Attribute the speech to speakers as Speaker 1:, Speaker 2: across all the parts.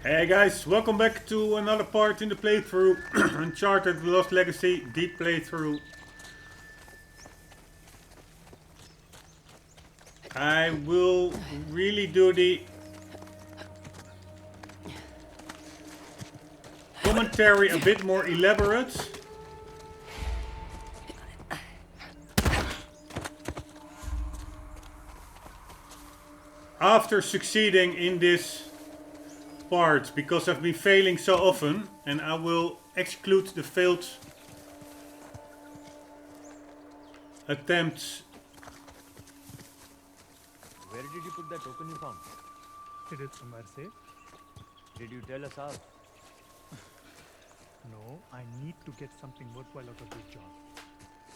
Speaker 1: Hey guys, welcome back to another part in the playthrough. Uncharted Lost Legacy deep playthrough. I will really do the commentary a bit more elaborate. After succeeding in this part, because I've been failing so often, and I will exclude the failed attempts.
Speaker 2: Where did you put that token you found?
Speaker 3: It is somewhere safe.
Speaker 2: Did you tell us how?
Speaker 3: No, I need to get something worthwhile out of this job.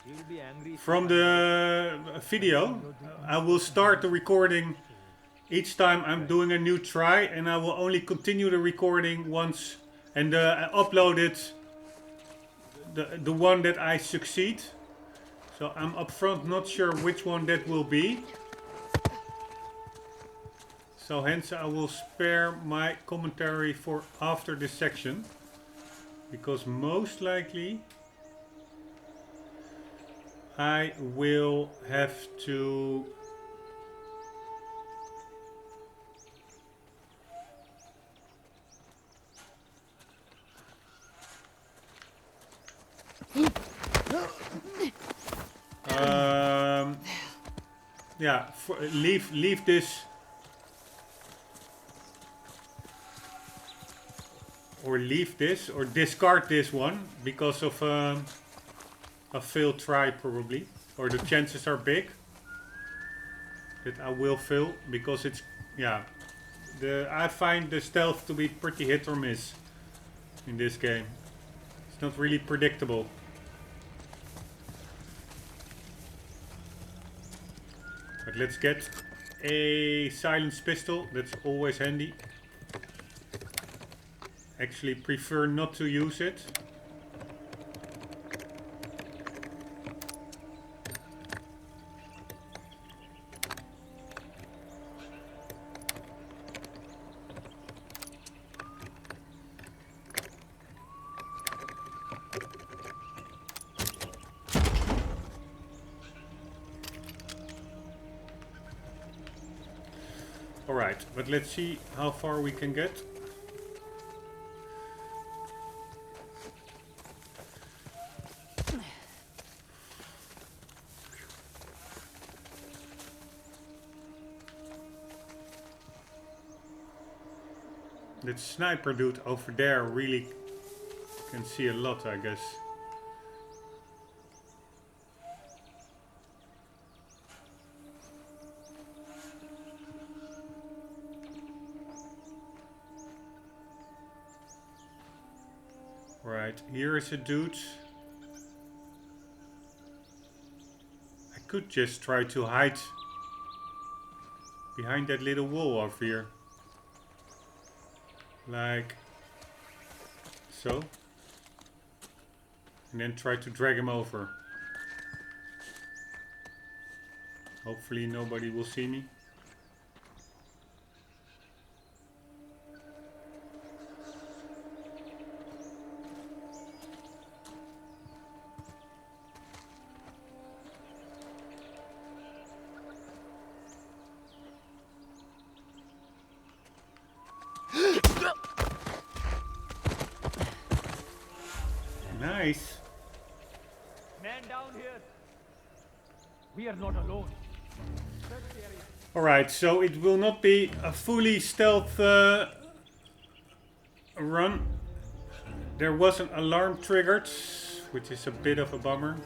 Speaker 2: You'll be angry.
Speaker 1: From the video, I will start the recording each time I'm doing a new try, and I will only continue the recording once and upload it, the one that I succeed. So I'm upfront not sure which one that will be. So hence I will spare my commentary for after this section, because most likely I will have to yeah, leave this, or discard this one because of a failed try probably, or the chances are big that I will fail, because it's, yeah, I find the stealth to be pretty hit or miss in this game. It's not really predictable. But let's get a silenced pistol, that's always handy. Actually prefer not to use it. Alright, but let's see how far we can get. That sniper dude over there really can see a lot, I guess. Right, here is a dude. I could just try to hide behind that little wall over here. Like so. And then try to drag him over. Hopefully nobody will see me. Nice.
Speaker 2: Man down here.
Speaker 3: We are not alone.
Speaker 1: Alright, so it will not be a fully stealth run. There was an alarm triggered, which is a bit of a bummer.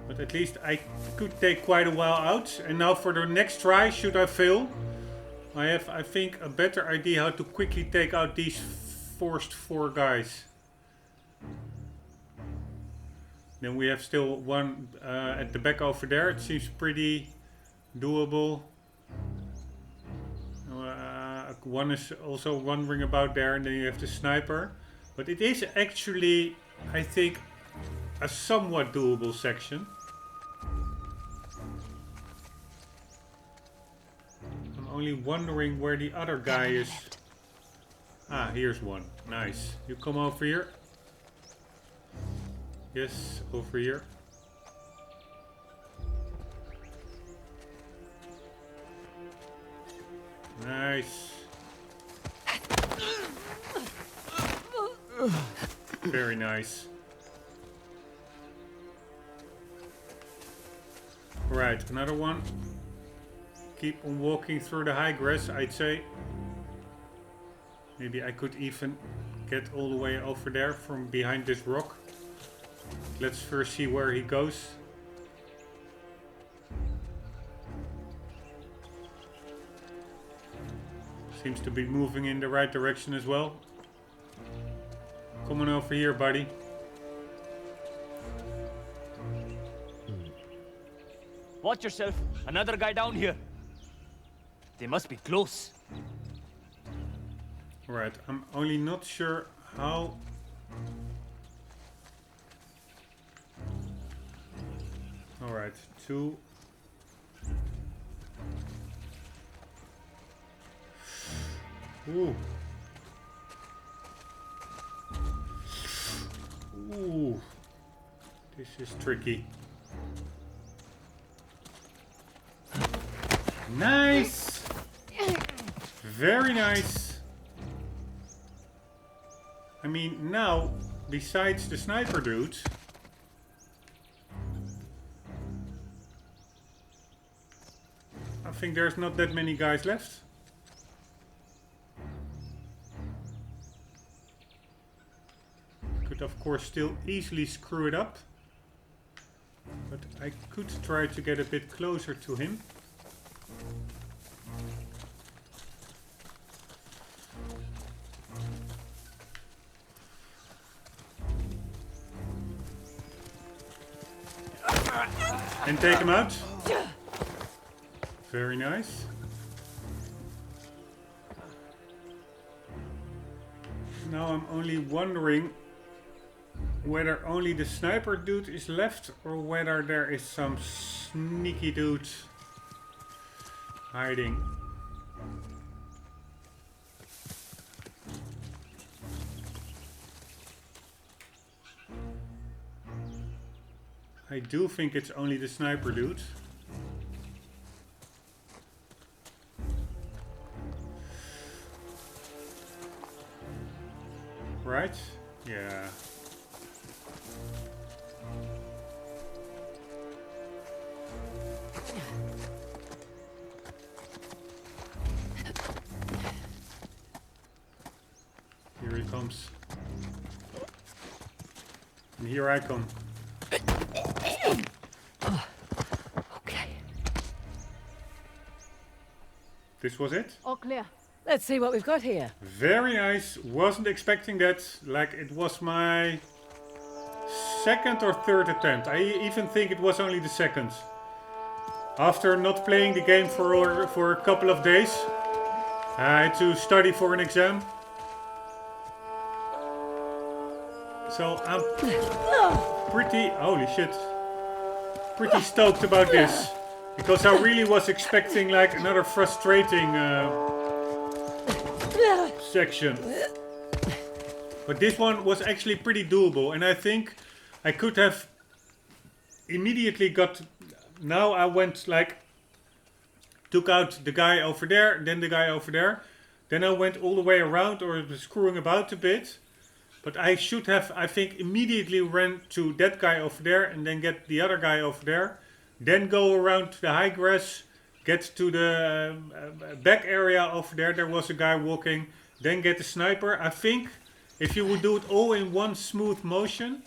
Speaker 1: But at least I could take quite a while out. And now for the next try, should I fail, I have, I think, a better idea how to quickly take out these forced 4 guys. Then we have still one at the back over there. It seems pretty doable. One is also wandering about there, and then you have the sniper. But it is actually, I think, a somewhat doable section. I'm only wondering where the other guy is. Ah, here's one. Nice. You come over here. Yes, over here. Nice. Very nice. Right, another one. Keep on walking through the high grass, I'd say. Maybe I could even get all the way over there from behind this rock. Let's first see where he goes. Seems to be moving in the right direction as well. Come on over here, buddy.
Speaker 2: Watch yourself. Another guy down here. They must be close.
Speaker 1: Right, I'm only not sure how... Alright, 2. Ooh. Ooh. This is tricky. Nice! Very nice. I mean, now, besides the sniper dudes, I think there's not that many guys left. Could of course still easily screw it up, but I could try to get a bit closer to him. And take him out. Very nice. Now I'm only wondering whether only the sniper dude is left or whether there is some sneaky dude hiding. I do think it's only the sniper dude. Right? Yeah. Here he comes. And here I come.
Speaker 4: Okay.
Speaker 1: This was it?
Speaker 4: All clear. Let's see what we've got here.
Speaker 1: Very nice. Wasn't expecting that. Like, it was my second or third attempt. I even think it was only the second. After not playing the game for a couple of days, I had to study for an exam. So I'm pretty, holy shit, pretty stoked about this. Because I really was expecting like another frustrating section. But this one was actually pretty doable. And I think I could have immediately got... Now I went like... Took out the guy over there, then the guy over there. Then I went all the way around or screwing about a bit. But I should have, I think, immediately ran to that guy over there and then get the other guy over there. Then go around the high grass, get to the back area over there. There was a guy walking. Then get the sniper. I think if you would do it all in one smooth motion,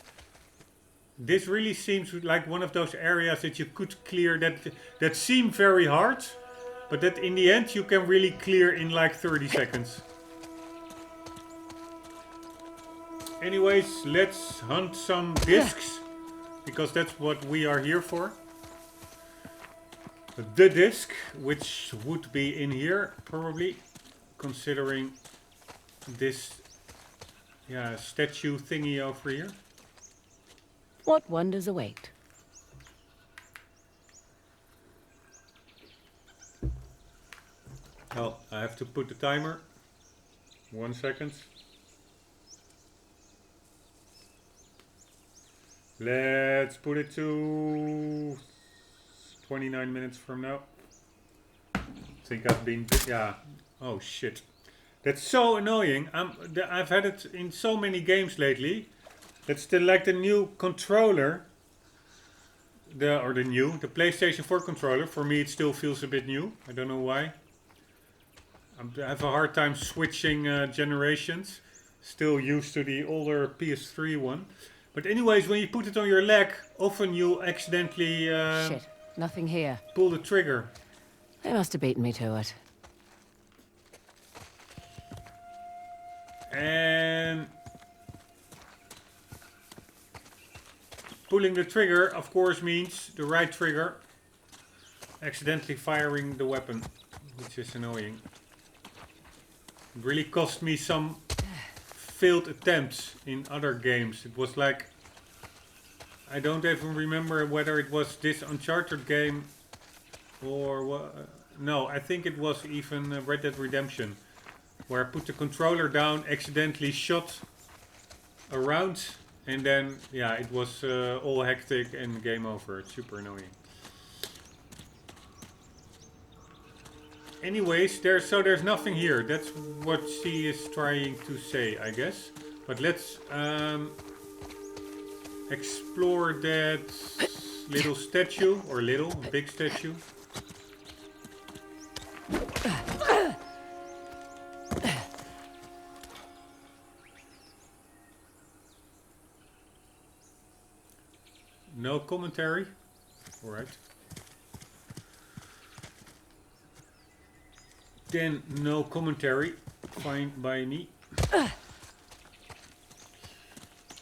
Speaker 1: this really seems like one of those areas that you could clear that seem very hard, but that in the end you can really clear in like 30 seconds. Anyways, let's hunt some discs, because that's what we are here for. The disc, which would be in here probably, considering this statue thingy over here.
Speaker 4: What wonders await?
Speaker 1: Oh, I have to put the timer. 1 second. Let's put it to 29 minutes from now. I think I've been... Yeah. Oh, shit. That's so annoying. I've had it in so many games lately. That's like the new controller. The PlayStation 4 controller. For me, it still feels a bit new. I don't know why. I have a hard time switching generations. Still used to the older PS3 one. But anyways, when you put it on your leg, often you accidentally
Speaker 4: Shit, nothing here.
Speaker 1: pull the trigger.
Speaker 4: They must have beaten me to it.
Speaker 1: And pulling the trigger, of course, means the right trigger. Accidentally firing the weapon, which is annoying. It really cost me some failed attempts in other games. It was like, I don't even remember whether it was this Uncharted game or what. No, I think it was even Red Dead Redemption, where I put the controller down, accidentally shot around, and then yeah, it was all hectic and game over. It's super annoying. Anyways, there's nothing here. That's what she is trying to say, I guess. But let's explore that little statue, or big statue. No commentary. All right. Then no commentary, fine by me.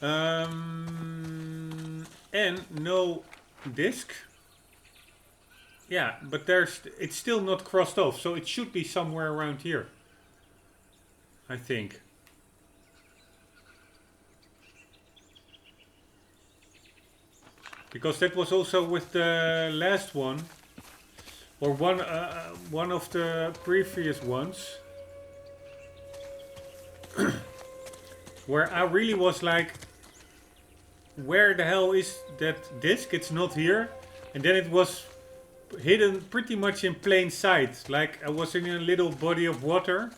Speaker 1: And no disc. Yeah, but it's still not crossed off, so it should be somewhere around here, I think. Because that was also with the last one. Or one of the previous ones, where I really was like, where the hell is that disc? It's not here. And then it was hidden pretty much in plain sight. Like I was in a little body of water,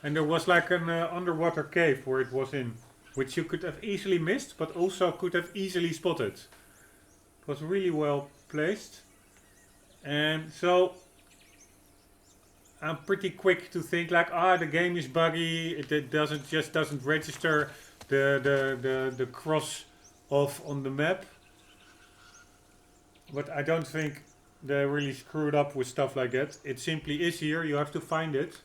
Speaker 1: and there was like an underwater cave where it was in, which you could have easily missed, but also could have easily spotted. It was really well placed. And so I'm pretty quick to think like, the game is buggy. It doesn't register the cross off on the map. But I don't think they really screwed up with stuff like that. It simply is here. You have to find it,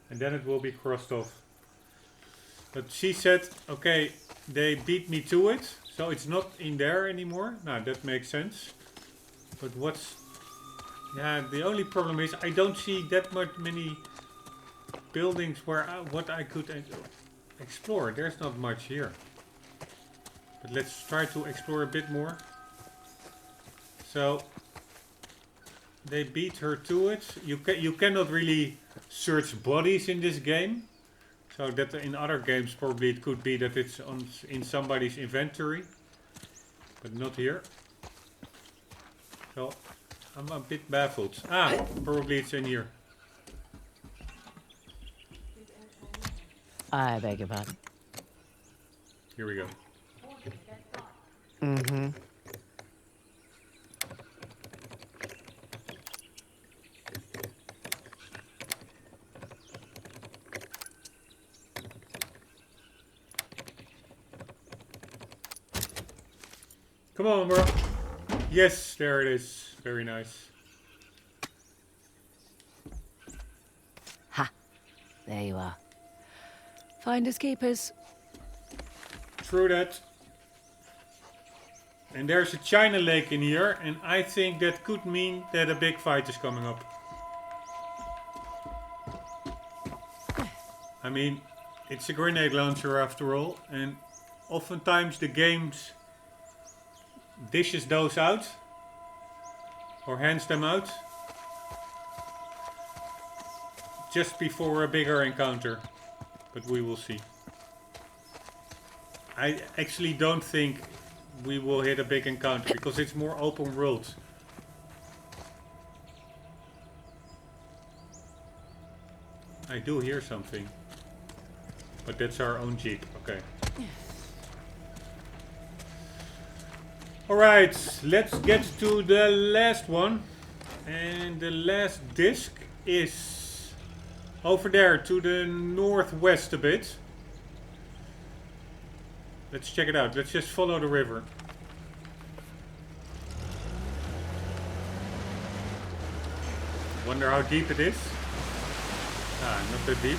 Speaker 1: and then it will be crossed off. But she said, okay, they beat me to it, so it's not in there anymore. Now that makes sense. But yeah, the only problem is I don't see that many buildings where what I could explore. There's not much here. But let's try to explore a bit more. So they beat her to it. You cannot really search bodies in this game. So that in other games probably it could be that it's in somebody's inventory. But not here. So I'm a bit baffled. Probably it's in here.
Speaker 4: I beg your pardon.
Speaker 1: Here we go.
Speaker 4: Mm-hmm.
Speaker 1: Come on, bro. Yes, there it is. Very nice.
Speaker 4: Ha! There you are. Finders keepers.
Speaker 1: True that. And there's a China lake in here, and I think that could mean that a big fight is coming up. I mean, it's a grenade launcher after all, and oftentimes the games dishes those out or hands them out just before a bigger encounter, but we will see. I actually don't think we will hit a big encounter because it's more open world. I do hear something, but that's our own jeep. Okay. Alright, let's get to the last one. And the last disc is over there to the northwest a bit. Let's check it out. Let's just follow the river. Wonder how deep it is. Ah, not that deep.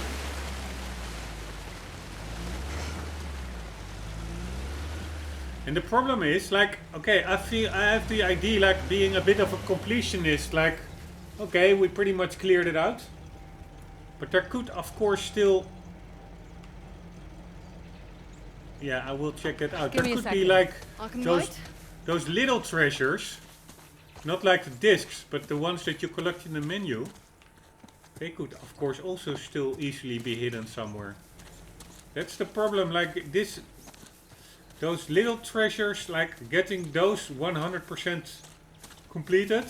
Speaker 1: And the problem is, like, okay, I have the idea, like, being a bit of a completionist, like, okay, we pretty much cleared it out. But there could, of course, still... Yeah, I will check that out.
Speaker 4: Give
Speaker 1: there
Speaker 4: me a
Speaker 1: could be,
Speaker 4: second.
Speaker 1: like,
Speaker 4: Arkham
Speaker 1: those,
Speaker 4: Knight?
Speaker 1: those little treasures, not like the discs, but the ones that you collect in the menu. They could, of course, also still easily be hidden somewhere. That's the problem, like, this... Those little treasures, like getting those 100% completed,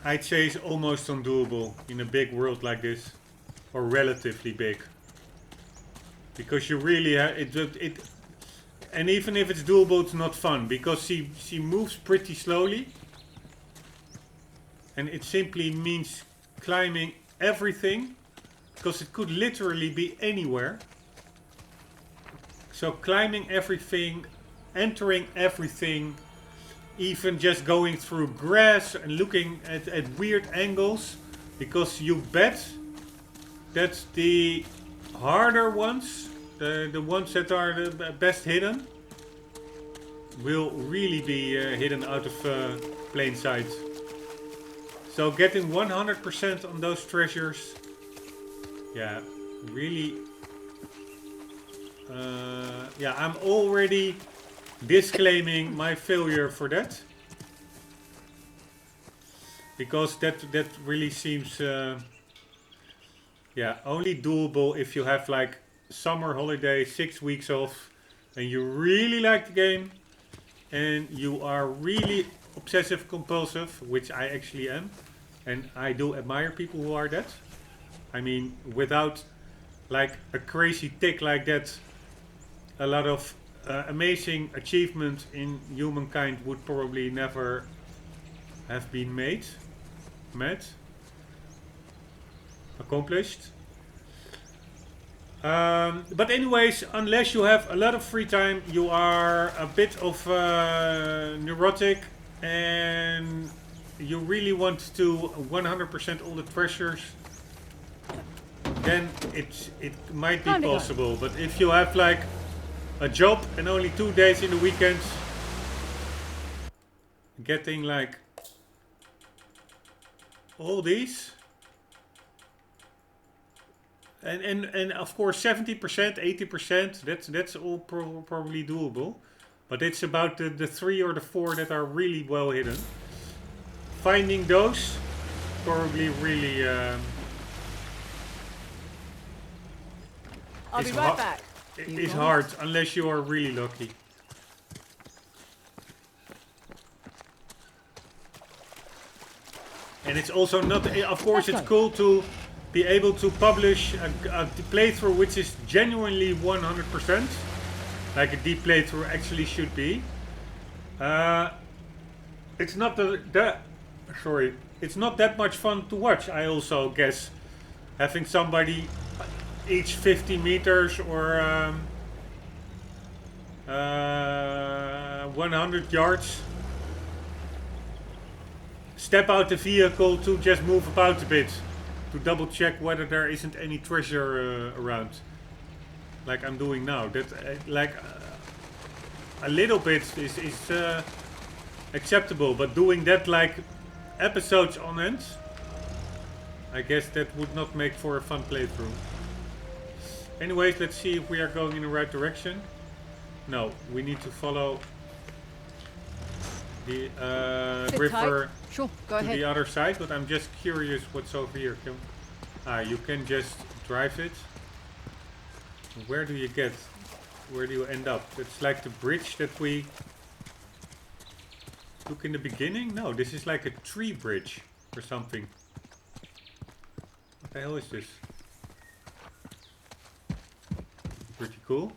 Speaker 1: I'd say is almost undoable in a big world like this, or relatively big. Because you really and even if it's doable, it's not fun because she moves pretty slowly, and it simply means climbing everything, because it could literally be anywhere. So climbing everything, entering everything, even just going through grass and looking at weird angles, because you bet that the harder ones, the ones that are the best hidden, will really be hidden out of plain sight. So getting 100% on those treasures, yeah, really... yeah, I'm already disclaiming my failure for that, because that really seems yeah, only doable if you have like summer holiday, 6 weeks off, and you really like the game and you are really obsessive compulsive, which I actually am, and I do admire people who are that. I mean, without like a crazy tick like that, a lot of amazing achievement in humankind would probably never have been accomplished. But anyways, unless you have a lot of free time, you are a bit of neurotic, and you really want to 100% all the treasures, then it might be possible. But if you have like a job and only 2 days in the weekends, getting like all these, and of course 70%, 80%, that's all probably doable, but it's about the 3 or the 4 that are really well hidden. Finding those probably really
Speaker 4: I'll be right back.
Speaker 1: It's hard unless you are really lucky. And it's also not, of course it's cool to be able to publish a playthrough which is genuinely 100%, like a deep playthrough actually should be. It's not it's not that much fun to watch, I also guess. Having somebody each 50 meters or 100 yards step out the vehicle to just move about a bit, to double check whether there isn't any treasure around, like I'm doing now. That like a little bit is acceptable, but doing that like episodes on end, I guess that would not make for a fun playthrough. Anyways, let's see if we are going in the right direction. No, we need to follow the river
Speaker 4: Sure, go
Speaker 1: to
Speaker 4: ahead.
Speaker 1: the other side, but I'm just curious what's over here. Ah, you can just drive it. Where do you get? Where do you end up? It's like the bridge that we took in the beginning? No, this is like a tree bridge or something. What the hell is this? Pretty cool.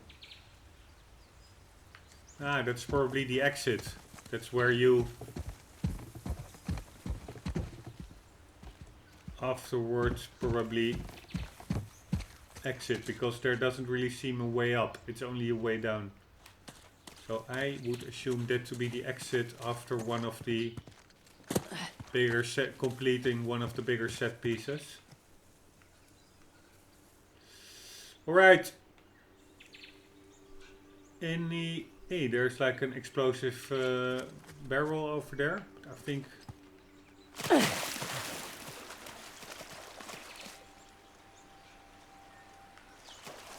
Speaker 1: Ah, that's probably the exit. That's where you afterwards probably exit, because there doesn't really seem a way up. It's only a way down. So I would assume that to be the exit after one of the bigger set, completing one of the bigger set pieces. Alright. Hey, there's like an explosive barrel over there. I think.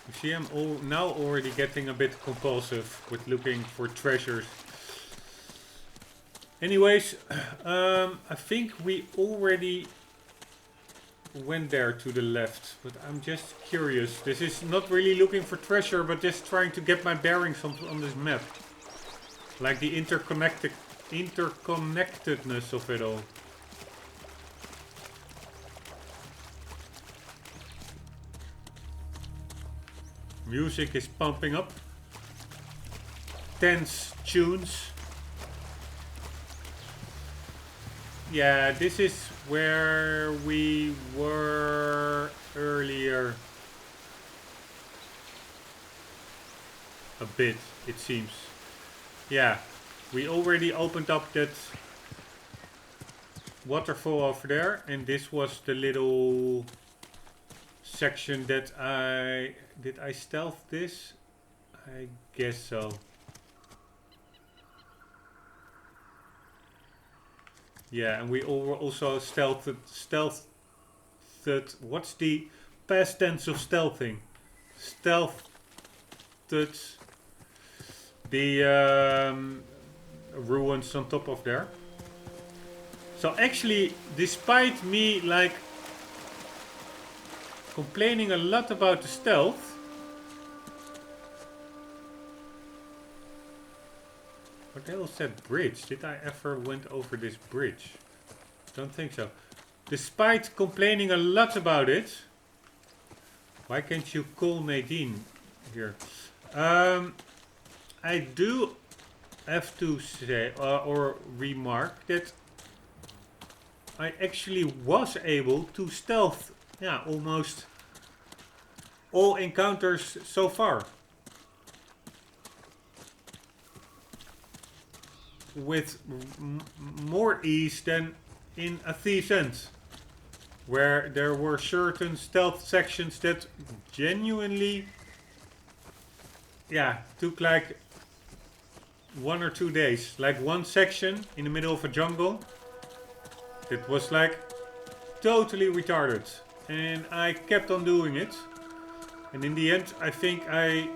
Speaker 1: You see, I'm now already getting a bit compulsive with looking for treasures. Anyways, I think we already went there to the left, but I'm just curious. This is not really looking for treasure, but just trying to get my bearings on this map. Like the interconnectedness of it all. Music is pumping up. Tense tunes. Yeah, this is where we were earlier. A bit, it seems. Yeah, we already opened up that waterfall over there, and this was the little section that did I stealth this? I guess so. Yeah, and we also stealthed. What's the past tense of stealthing? Stealthed the ruins on top of there. So actually, despite me like complaining a lot about the stealth, what the hell is that bridge? Did I ever went over this bridge? Don't think so. Despite complaining a lot about it, why can't you call Nadine here? I do have to say or remark that I actually was able to stealth, yeah, almost all encounters so far. With more ease than in A Thief's End, where there were certain stealth sections that genuinely, yeah, took like 1 or 2 days. Like one section in the middle of a jungle that was like totally retarded, and I kept on doing it, and in the end I think I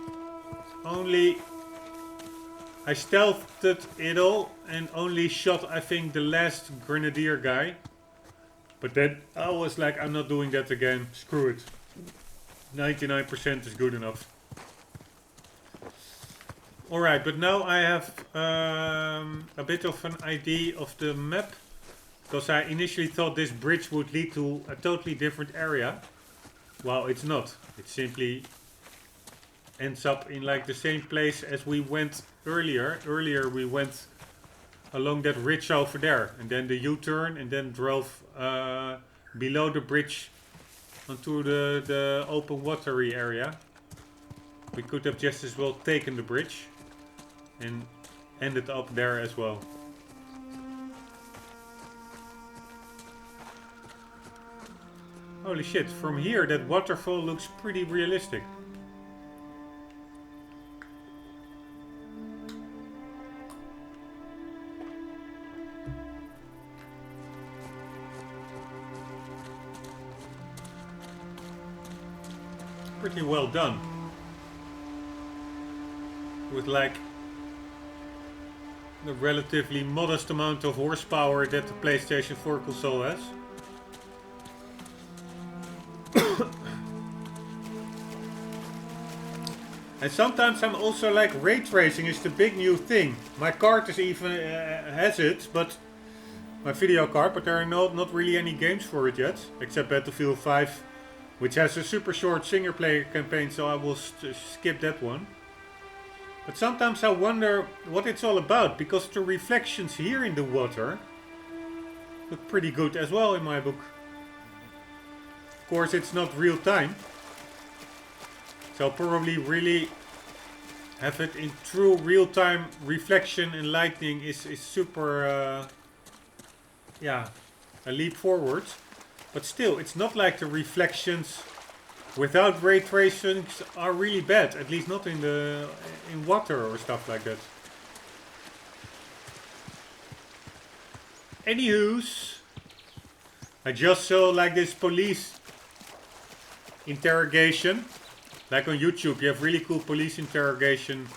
Speaker 1: stealthed it all and only shot, I think, the last grenadier guy. But then I was like, I'm not doing that again. Screw it. 99% is good enough. Alright, but now I have a bit of an idea of the map. Because I initially thought this bridge would lead to a totally different area. Well, it's not. It simply ends up in like the same place as we went earlier. Earlier we went along that ridge over there, and then the U-turn, and then drove below the bridge onto the open watery area. We could have just as well taken the bridge and ended up there as well. Holy shit, from here that waterfall looks pretty realistic. Pretty well done. With like the relatively modest amount of horsepower that the PlayStation 4 console has. And sometimes I'm also like, ray tracing is the big new thing. My card is even has it, but my video card, but there are not really any games for it yet, except Battlefield 5, which has a super short single player campaign, so I will skip that one. But sometimes I wonder what it's all about, because the reflections here in the water look pretty good as well in my book. Of course, it's not real time, so I'll probably really have it in true real time reflection and lighting is super, yeah, a leap forward. But still, it's not like the reflections without ray tracings are really bad, at least not in water or stuff like that. Anywho's, I just saw like this police interrogation. Like on YouTube, you have really cool police interrogation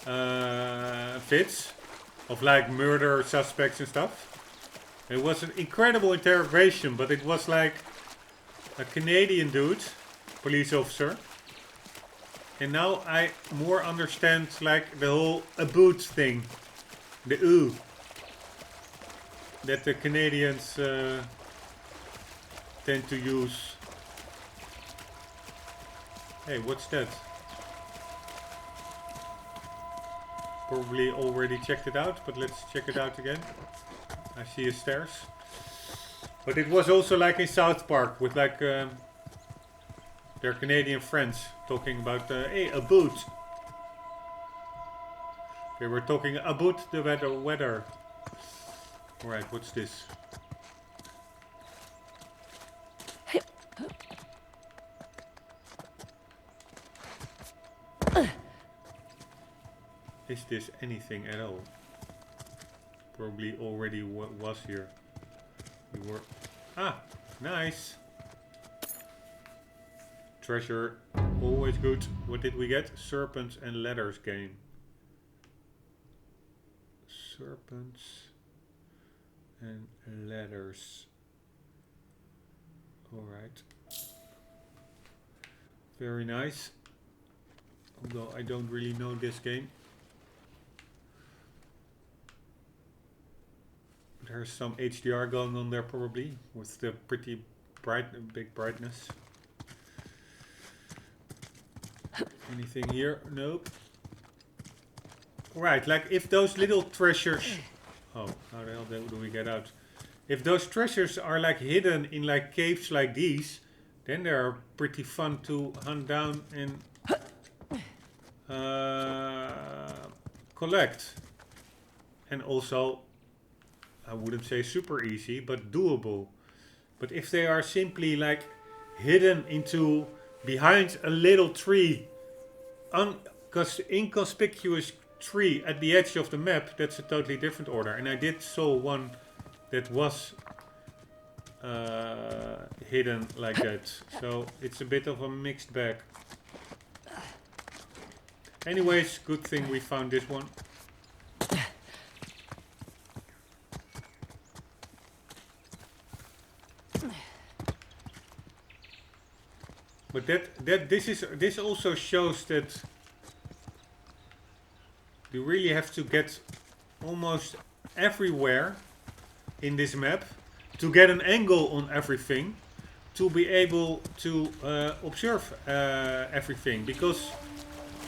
Speaker 1: vids of like murder suspects and stuff. It was an incredible interrogation, but it was like a Canadian dude, police officer. And now I more understand like the whole aboot thing, the ooh, that the Canadians tend to use. Hey, what's that? Probably already checked it out, but let's check it out again. I see a stairs. But it was also like in South Park with like their Canadian friends talking about, hey, a boot. They were talking about the weather. Alright, what's this? Is this anything at all? Probably already was here. We were... Ah, nice. Treasure, always good. What did we get? Serpents and ladders game. Serpents and ladders. Alright. Very nice. Although I don't really know this game. There's some HDR going on there probably, with the pretty bright, big brightness. Anything here? Nope. Right, like if those little treasures... Oh, how the hell do we get out? If those treasures are like hidden in like caves like these, then they're pretty fun to hunt down and collect. And also, I wouldn't say super easy, but doable. But if they are simply like hidden into behind a little tree, inconspicuous tree at the edge of the map, that's a totally different order. And I did saw one that was hidden like that. So it's a bit of a mixed bag. Anyways, good thing we found this one. But this also shows that you really have to get almost everywhere in this map to get an angle on everything to be able to observe everything, because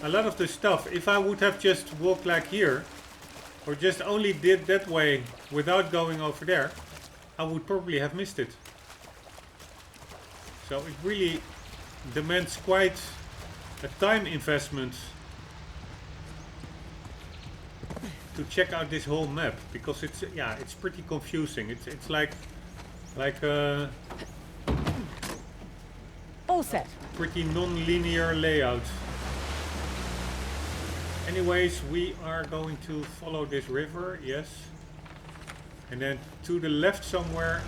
Speaker 1: a lot of the stuff, if I would have just walked like here or just only did that way without going over there, I would probably have missed it. So it really demands quite a time investment to check out this whole map, because it's, yeah, it's pretty confusing. It's like
Speaker 4: All set.
Speaker 1: pretty non-linear layout. Anyways, we are going to follow this river, yes. And then to the left somewhere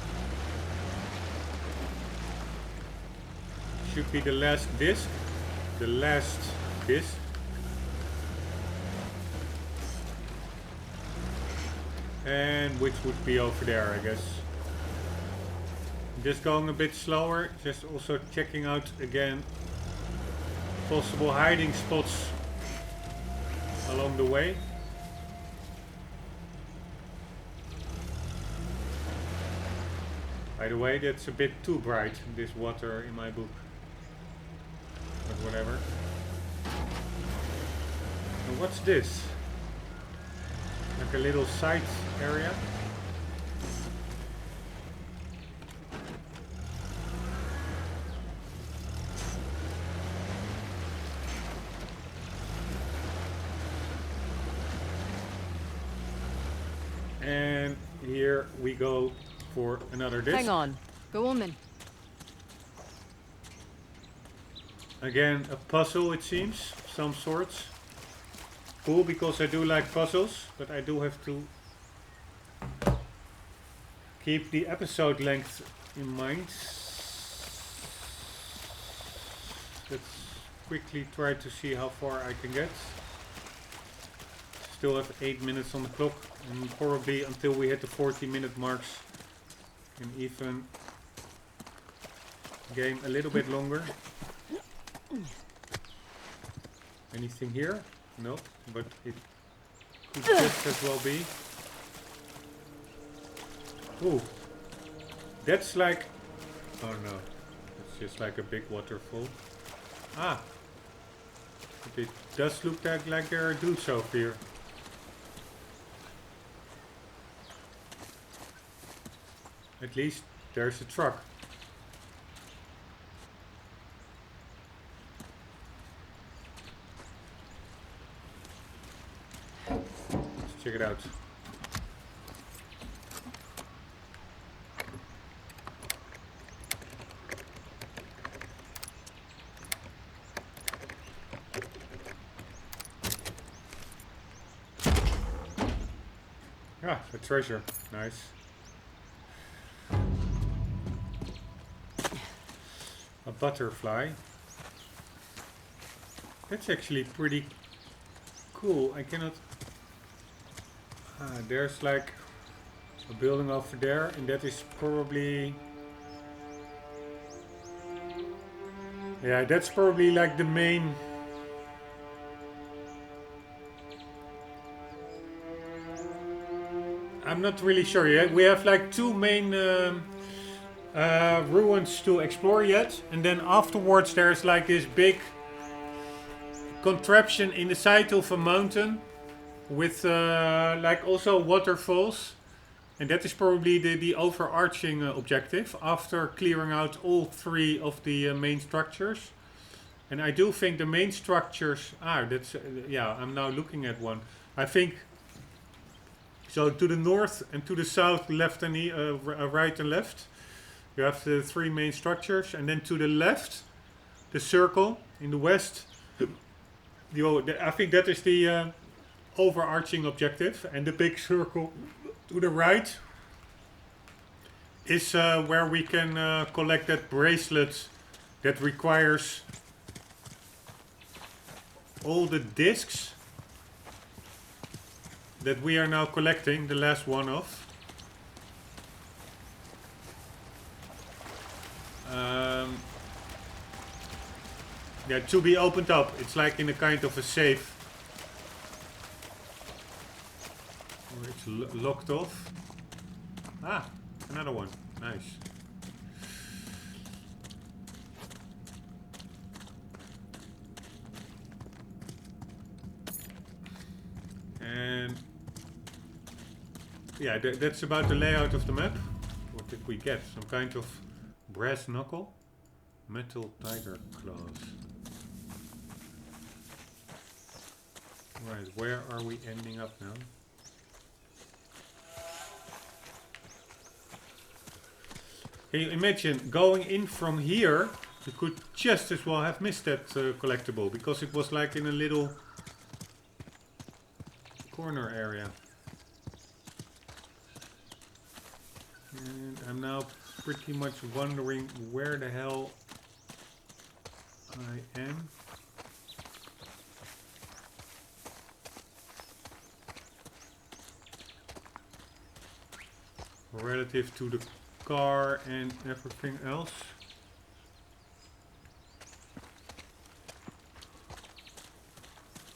Speaker 1: should be the last disc. The last disc. And which would be over there, I guess. just going a bit slower, just also checking out again possible hiding spots along the way. By the way, that's a bit too bright, this water in my book. But whatever. And what's this? Like a little side area. And here we go for another disc.
Speaker 4: Hang on. Go on then.
Speaker 1: Again, a puzzle it seems, some sorts. Cool, because I do like puzzles, but I do have to keep the episode length in mind. Let's quickly try to see how far I can get. Still have 8 minutes on the clock, and probably until we hit the 40-minute marks, and even game a little bit longer. Anything here? No, but it could just as well be. Ooh, that's like, oh no, it's just like a big waterfall. Ah, but it does look like there are dudes over here. At least there's a truck. Let's check it out. Ah, a treasure. Nice. A butterfly. That's actually pretty cool. I cannot... there's like a building over there, and that is probably... yeah, that's probably like the main... I'm not really sure yet. We have like two main ruins to explore yet, and then afterwards there's like this big contraption in the side of a mountain with like also waterfalls, and that is probably the overarching objective after clearing out all three of the main structures. And I do think the main structures that's yeah, I'm now looking at one. I think so. To the north and to the south, left and right and left, you have the three main structures, and then to the left, the circle. In the west, I think that is the overarching objective, and the big circle to the right is where we can collect that bracelet that requires all the discs that we are now collecting, the last one of. Yeah, to be opened up. It's like in a kind of a safe. Or it's locked off. Ah, another one. Nice. And yeah, that's about the layout of the map. What did we get? Some kind of brass knuckle? Metal tiger claws. Right, where are we ending up now? Can you imagine going in from here? You could just as well have missed that collectible, because it was like in a little corner area. And I'm now pretty much wondering where the hell I am. Relative to the car and everything else.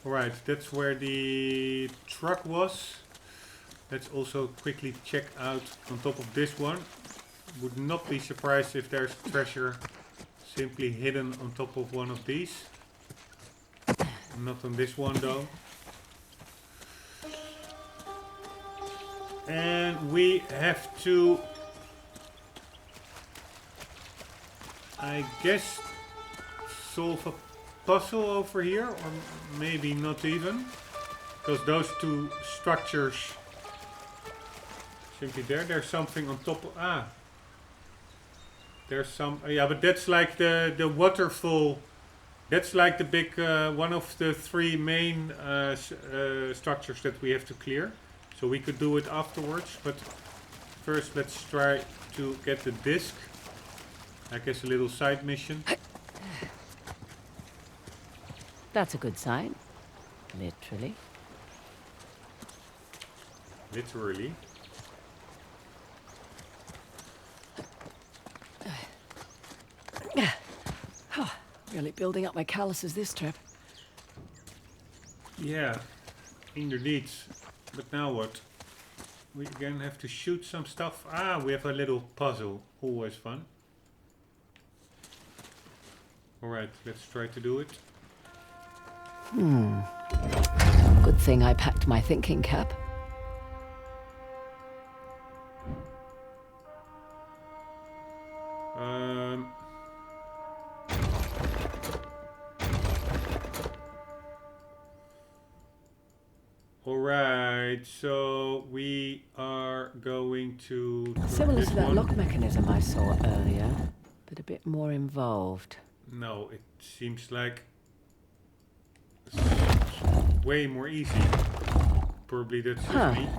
Speaker 1: Alright, that's where the truck was. Let's also quickly check out on top of this one. Would not be surprised if there's treasure simply hidden on top of one of these. Not on this one though. And we have to, I guess, solve a puzzle over here, or maybe not even, because those two structures simply there's something on top of, there's some, yeah, but that's like the waterfall, that's like the big one of the three main structures that we have to clear, so we could do it afterwards, but first let's try to get the disc. I guess a little side mission.
Speaker 4: That's a good sign. Literally.
Speaker 1: Literally.
Speaker 4: Really building up my calluses this trip.
Speaker 1: Yeah, indeed. But now what? We again have to shoot some stuff. We have a little puzzle. Always fun. Alright, let's try to do it.
Speaker 4: Good thing I packed my thinking cap.
Speaker 1: Alright, so we are going to...
Speaker 4: Similar to that lock mechanism I saw earlier, but a bit more involved.
Speaker 1: No, it seems like way more easy. Probably that's just me.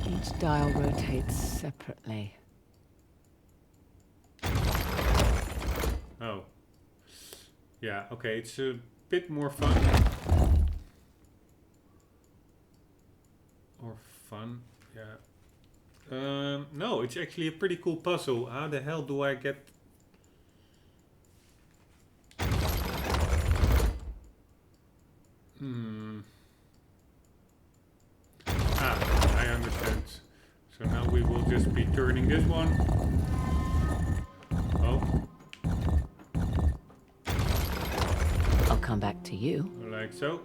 Speaker 4: Each dial rotates separately.
Speaker 1: Oh. Yeah, okay, it's a bit more fun. Or fun, yeah. No, it's actually a pretty cool puzzle. How the hell do I get... I understand. So now we will just be turning this one. Oh.
Speaker 4: I'll come back to you.
Speaker 1: Like so.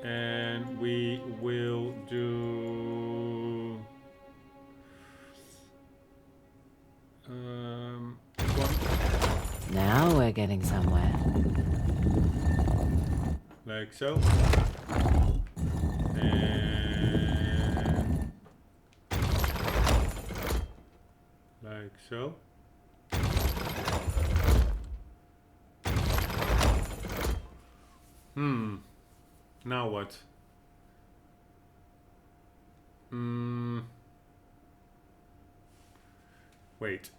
Speaker 1: And we will do... this one.
Speaker 4: Now we're getting somewhere.
Speaker 1: Like so. And like so. Now what? Wait.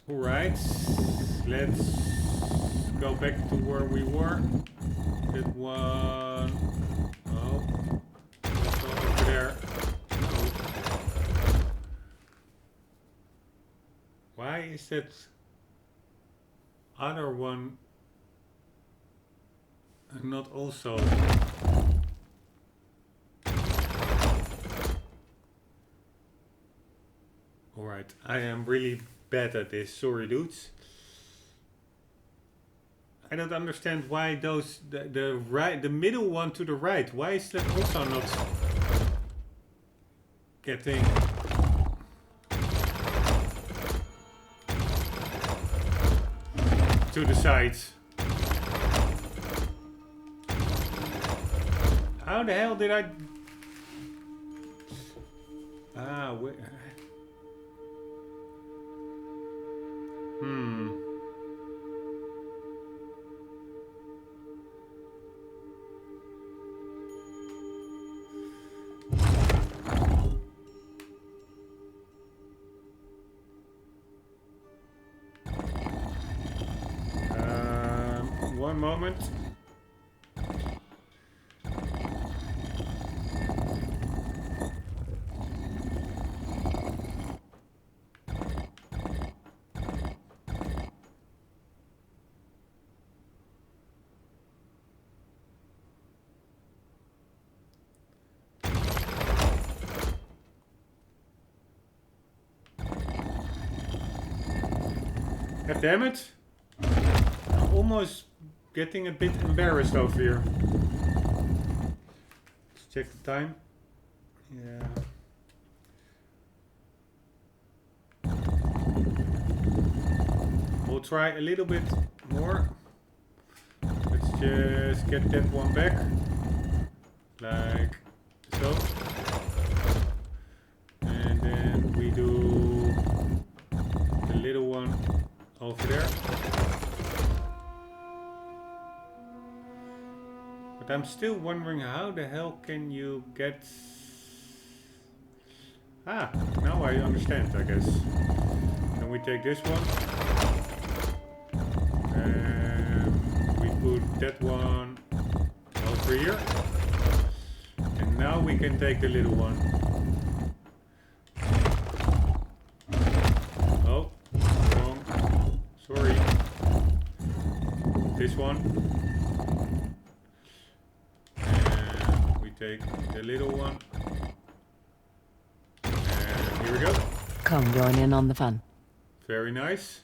Speaker 1: Alright, let's go back to where we were. That one. Oh, let's go over there. No. Why is that other one not also? Alright, I am really bad at this, sorry dudes. I don't understand why those the middle one to the right, why is that also not getting to the sides? How the hell did I One moment. God damn it. I'm almost getting a bit embarrassed over here. Let's check the time. Yeah. We'll try a little bit more. Let's just get that one back. Like so. And then we do the little one over there. But I'm still wondering how the hell can you get... Ah, now I understand, I guess. Then we take this one. And we put that one over here. And now we can take the little one. Oh, wrong. Sorry. This one. And we take the little one. And here we go.
Speaker 4: Come join in on the fun.
Speaker 1: Very nice.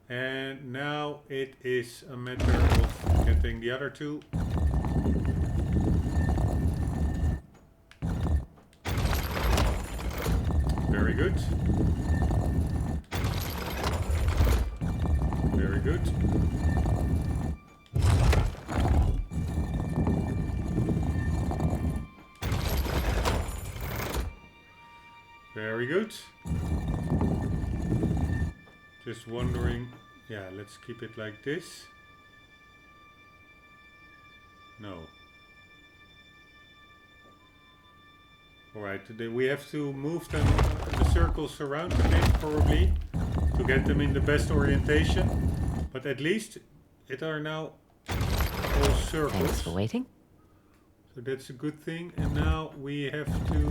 Speaker 1: And now it is a matter of getting the other two. Very good. Very good. Very good. Just wondering, yeah, let's keep it like this. No. Alright, we have to move them, the circles around a bit probably, to get them in the best orientation. But at least it are now all circles.
Speaker 4: Thanks for waiting.
Speaker 1: So that's a good thing. And now we have to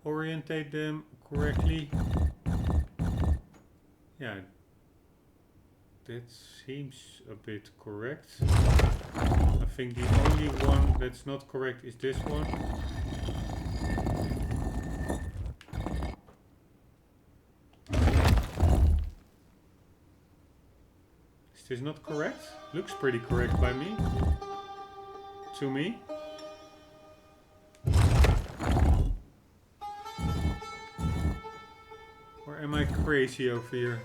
Speaker 1: orientate them correctly. Yeah, that seems a bit correct. I think the only one that's not correct is this one. Is this not correct? Looks pretty correct by me. To me. Or am I crazy over here?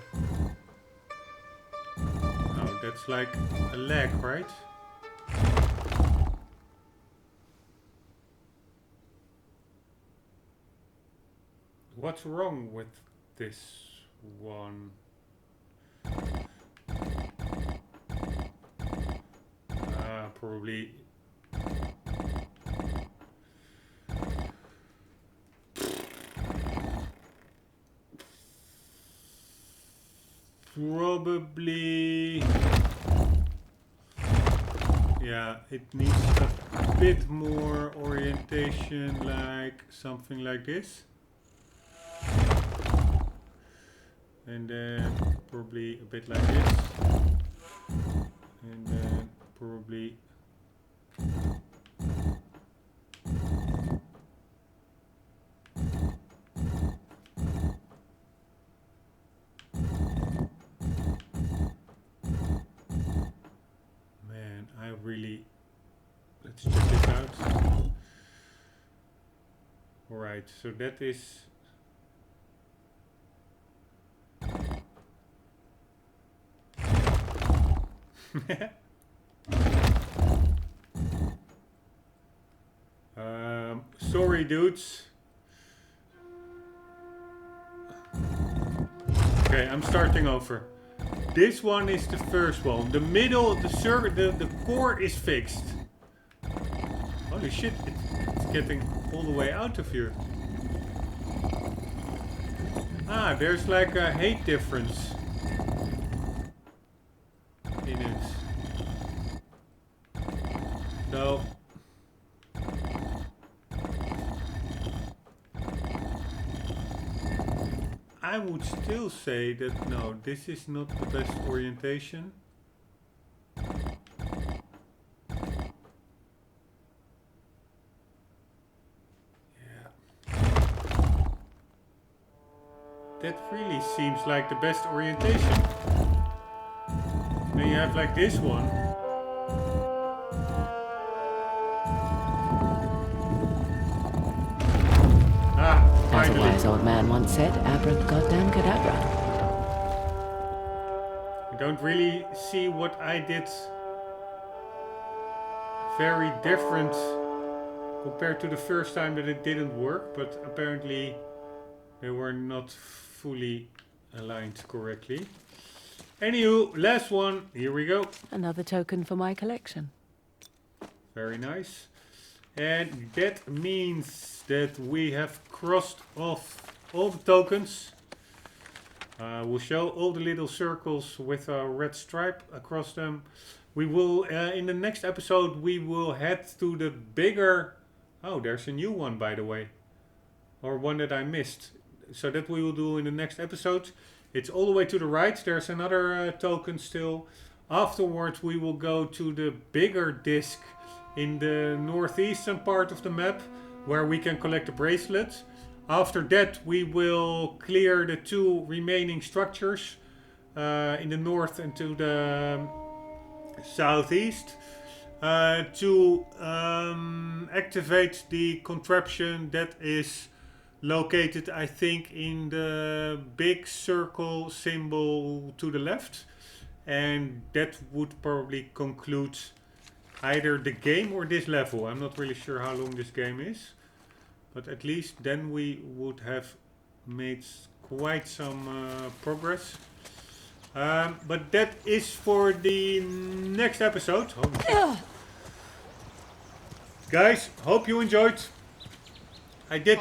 Speaker 1: No, that's like a leg, right? What's wrong with this one? Probably... Probably... Yeah, it needs a bit more orientation, like something like this. And then probably a bit like this. And then probably... Man, I really... Let's check this out. Alright, so that is... Sorry dudes. Okay, I'm starting over. This one is the first one. The middle, the circle, the core is fixed. Holy shit, it's getting all the way out of here. Ah, there's like a height difference in it. So I would still say that no, this is not the best orientation. Yeah. That really seems like the best orientation. Then you have like this one. Ah,
Speaker 4: As a
Speaker 1: finally.
Speaker 4: wise old man once said, abracadabra.
Speaker 1: I don't really see what I did very different compared to the first time that it didn't work, but apparently they were not fully aligned correctly. Anywho, last one, here we go.
Speaker 4: Another token for my collection.
Speaker 1: Very nice. And that means that we have crossed off all the tokens. We'll show all the little circles with a red stripe across them. We will, in the next episode, we will head to the bigger... Oh, there's a new one, by the way. Or one that I missed. So that we will do in the next episode. It's all the way to the right. There's another token still. Afterwards, we will go to the bigger disc in the northeastern part of the map, where we can collect the bracelets. After that, we will clear the two remaining structures in the north and to the southeast to activate the contraption that is located, I think, in the big circle symbol to the left. And that would probably conclude either the game or this level. I'm not really sure how long this game is. But at least then we would have made quite some progress. But that is for the next episode. Guys, hope you enjoyed. I did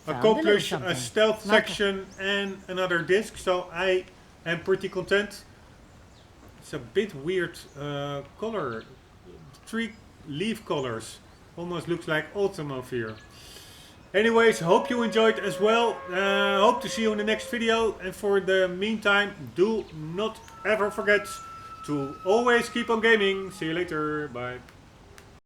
Speaker 1: accomplish a stealth section and another disc, so I am pretty content. It's a bit weird color. 3 leaf colors. Almost looks like autumn over here. Anyways, hope you enjoyed as well. Hope to see you in the next video. And for the meantime, do not ever forget to always keep on gaming. See you later. Bye.